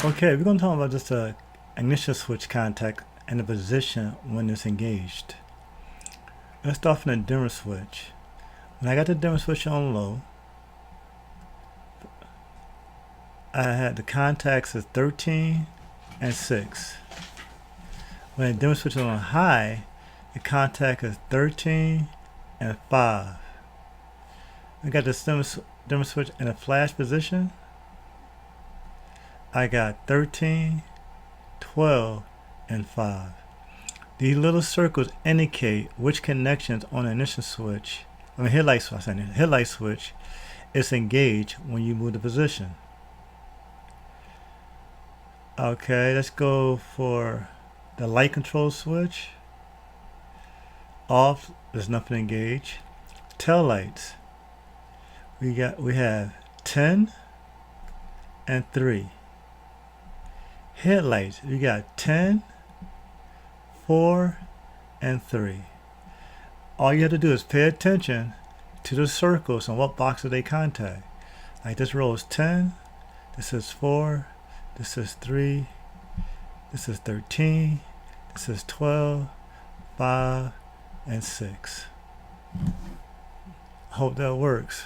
Okay, we're going to talk about just a ignition switch contact and the position when it's engaged. Let's start from the dimmer switch. When I got the dimmer switch on low, I had the contacts as 13 and 6. When the dimmer switch is on high, the contact is 13 and 5. I got the dimmer switch in a flash position. I got 13, 12, and 5. These little circles indicate which connections on the ignition switch, headlight switch is engaged when you move the position. Okay, let's go for the light control switch. Off, there's nothing engaged. Tail lights, we have 10 and 3. Headlights, we got 10, 4, and 3. All you have to do is pay attention to the circles and what boxes they contact. Like this row is 10, this is 4, this is 3, this is 13, this is 12, 5, and 6. Hope that works.